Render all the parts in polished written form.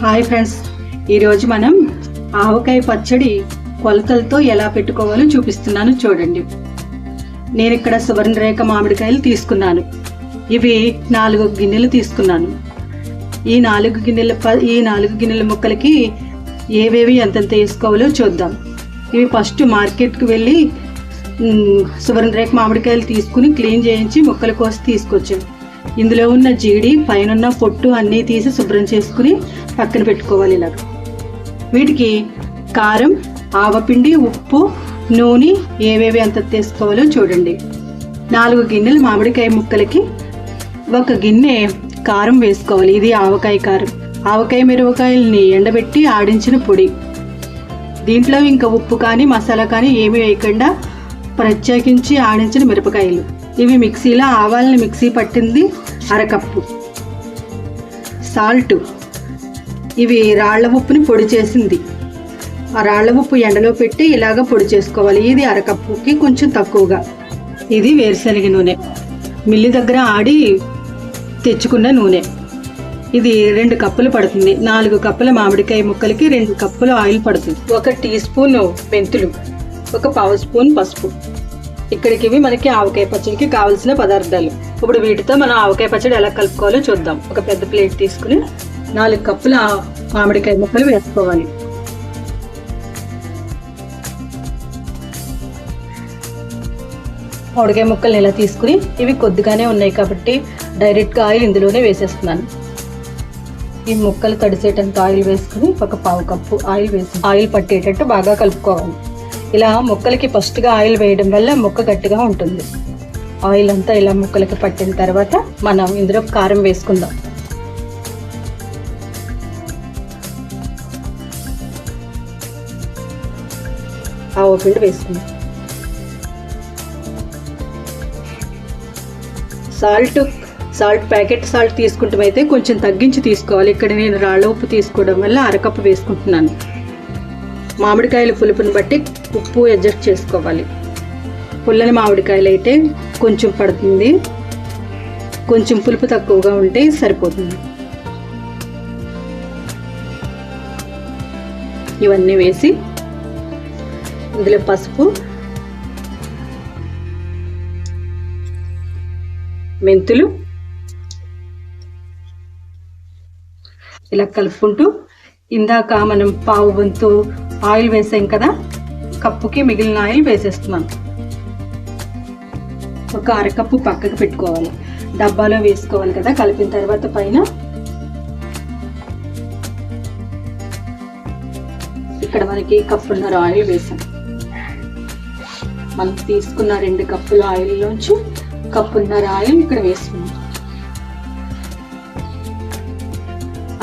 Hi friends, ఈరోజు మనం ఆవకాయ పచ్చడి కొలతలతో ఎలా పెట్టుకోవాలో చూపిస్తున్నాను చూడండి. నేను ఇక్కడ సువర్ణరేఖ మామిడికాయలు తీసుకున్నాను. ఇవి 4 గిన్నెలు తీసుకున్నాను. ఈ 4 గిన్నెల ముక్కలకి ఏవేవి ఎంతెంత వేసుకోవాలో చూద్దాం. ఇవి ఫస్ట్ మార్కెట్కి వెళ్ళి సువర్ణరేఖ మామిడికాయలు తీసుకుని క్లీన్ చేయించి ముక్కల కోసి తీసుకొచ్చాను. ఇందులో ఉన్న జీడి పైన ఉన్న పొట్టు అన్నీ తీసి శుభ్రం చేసుకుని పక్కన పెట్టుకోవాలి. ఇలాగ వీటికి కారం, ఆవపిండి, ఉప్పు, నూనె ఏవేవి ఎంత తీసుకోవాలో చూడండి. 4 గిన్నెలు మామిడికాయ ముక్కలకి 1 గిన్నె కారం వేసుకోవాలి. ఇది ఆవకాయ కారం. ఆవకాయ మిరపకాయలని ఎండబెట్టి ఆడించిన పొడి. దీంట్లో ఇంకా ఉప్పు కానీ మసాలా కానీ ఏమీ వేయకుండా ప్రత్యేకించి ఆడించిన మిరపకాయలు. ఇవి మిక్సీలో ఆవాలని మిక్సీ పట్టింది 1/2 కప్పు. సాల్ట్, ఇవి రాళ్ల ఉప్పుని పొడి చేసింది. ఆ రాళ్ల ఉప్పు ఎండలో పెట్టి ఇలాగ పొడి చేసుకోవాలి. ఇది 1/2 కప్పుకి కొంచెం తక్కువగా. ఇది వేరుశనగ నూనె, మిల్లి దగ్గర ఆడి తెచ్చుకున్న నూనె. ఇది 2 కప్పులు పడుతుంది. 4 కప్పుల మామిడికాయ ముక్కలకి 2 కప్పులు ఆయిల్ పడుతుంది. 1 టీ స్పూన్ మెంతులు, 1 పావు స్పూన్ పసుపు. ఇక్కడికి ఇవి మనకి ఆవకాయ పచ్చడికి కావాల్సిన పదార్థాలు. ఇప్పుడు వీటితో మనం ఆవకాయ పచ్చడి ఎలా కలుపుకోవాలో చూద్దాం. ఒక పెద్ద ప్లేట్ తీసుకుని 4 కప్పుల మామిడికాయ ముక్కలు వేసుకోవాలి. మామిడికాయ ముక్కల్ని ఇలా తీసుకుని ఇవి కొద్దిగానే ఉన్నాయి కాబట్టి డైరెక్ట్గా ఆయిల్ ఇందులోనే వేసేస్తున్నాను. ఈ ముక్కలు తడిసేటంత ఆయిల్ వేసుకుని 1 పావు కప్పు ఆయిల్ వేసి ఆయిల్ పట్టేటట్టు బాగా కలుపుకోవాలి. ఇలా ముక్కలకి ఫస్ట్గా ఆయిల్ వేయడం వల్ల ముక్క గట్టిగా ఉంటుంది. ఆయిల్ అంతా ఇలా ముక్కలకి పట్టిన తర్వాత మనం ఇందులో కారం వేసుకుందాం. ఆవపిండి వేసుకుందాం. సాల్ట్ ప్యాకెట్ సాల్ట్ తీసుకుంటామైతే కొంచెం తగ్గించి తీసుకోవాలి. ఇక్కడ నేను రాళ్ళ ఉప్పు తీసుకోవడం వల్ల 1/2 కప్పు వేసుకుంటున్నాను. మామిడికాయల పులుపుని బట్టి ఉప్పు అడ్జస్ట్ చేసుకోవాలి. పుల్లని మామిడికాయలు అయితే కొంచెం పడుతుంది, కొంచెం పులుపు తక్కువగా ఉంటే సరిపోతుంది. ఇవన్నీ వేసి ఇందులో పసుపు, మెంతులు ఇలా కలుపుకుంటూ ఇందాక మనం పావు వంతు ఆయిల్ వేసాం కదా, కప్పుకి మిగిలిన ఆయిల్ వేసేస్తున్నాం. 1 1/2 కప్పు పక్కకు పెట్టుకోవాలి. డబ్బాలో వేసుకోవాలి కదా. కలిపిన తర్వాత పైన ఇక్కడ మనకి 1 కప్పున్నర ఆయిల్ వేసాం. మనం తీసుకున్న 2 కప్పుల ఆయిల్లోంచి 1 కప్పున్నర ఆయిల్ ఇక్కడ వేసుకున్నాం.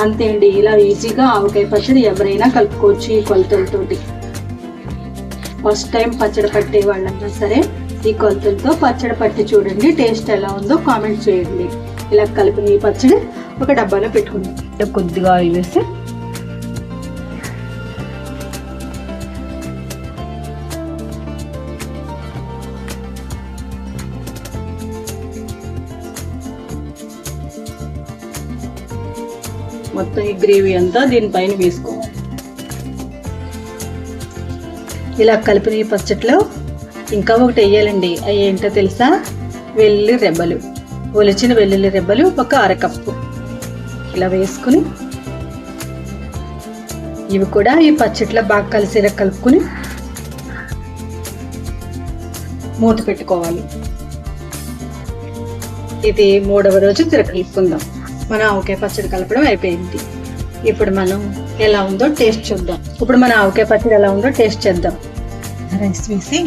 అంతే అండి. ఇలా ఈజీగా ఆవకాయ పచ్చడి ఎవరైనా కలుపుకోవచ్చు ఈ కొలతలతోటి. ఫస్ట్ టైం పచ్చడి పట్టే వాళ్ళన్నా సరే ఈ కొలతలతో పచ్చడి పట్టి చూడండి. టేస్ట్ ఎలా ఉందో కామెంట్ చేయండి. ఇలా కలిపిన ఈ పచ్చడి ఒక డబ్బాలో పెట్టుకుందాం. కొద్దిగా ఆయిల్ వేసి మొత్తం ఈ గ్రేవీ అంతా దీనిపైన వేసుకోవాలి. ఇలా కలిపిన ఈ పచ్చట్లో ఇంకా ఒకటి వేయాలండి. అవి ఏంటో తెలుసా? వెల్లుల్లి రెబ్బలు, ఒలిచిన వెల్లుల్లి రెబ్బలు 1 1/2 కప్పు ఇలా వేసుకుని ఇవి కూడా ఈ పచ్చట్లో బాగా కలిసేలా కలుపుకుని మూత పెట్టుకోవాలి. ఇది 3వ రోజు తిరగలుపుకుందాం. మన ఆవకాయ పచ్చడి కలపడం అయిపోయింది. ఇప్పుడు మనం ఎలా ఉందో టేస్ట్ చూద్దాం. ఇప్పుడు మన ఆవకాయ పచ్చడి ఎలా ఉందో టేస్ట్ చేద్దాం. రైస్ వేసి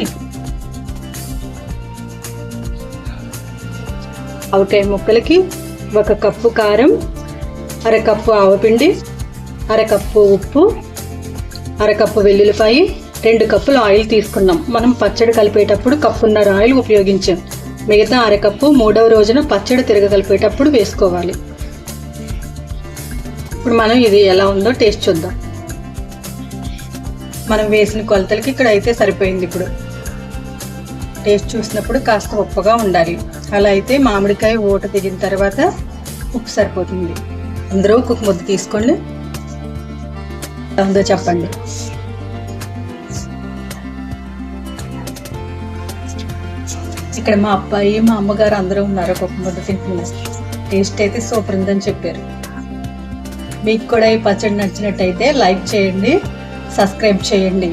ఆవకాయ ముక్కలకి 1 కప్పు కారం, 1/2 కప్పు ఆవపిండి, 1/2 కప్పు ఉప్పు, 1/2 కప్పు వెల్లుల్లిపాయ, 2 కప్పులు ఆయిల్ తీసుకున్నాం. మనం పచ్చడి కలిపేటప్పుడు 1 కప్పున్నర ఆయిల్ ఉపయోగించాం. మిగతా 1/2 కప్పు 3వ రోజున పచ్చడి తిరగలిపేటప్పుడు వేసుకోవాలి. ఇప్పుడు మనం ఇది ఎలా ఉందో టేస్ట్ చూద్దాం. మనం వేసిన కొలతలకి ఇక్కడ అయితే సరిపోయింది. ఇప్పుడు టేస్ట్ చూసినప్పుడు కాస్త ఉప్పుగా ఉండాలి. అలా అయితే మామిడికాయ ఊట దిగిన తర్వాత ఉప్పు సరిపోతుంది. అందరూ ఒక ముద్ద తీసుకోండి. ఉందో చెప్పండి. ఇక్కడ మా అబ్బాయి మా అమ్మగారు అందరూ ఉన్నారు, ఒక్కొక్క ముద్ద తింటున్నారు. టేస్ట్ అయితే సూపర్ ఉందని చెప్పారు. మీకు కూడా ఈ పచ్చడి నచ్చినట్టయితే లైక్ చేయండి, సబ్స్క్రైబ్ చేయండి.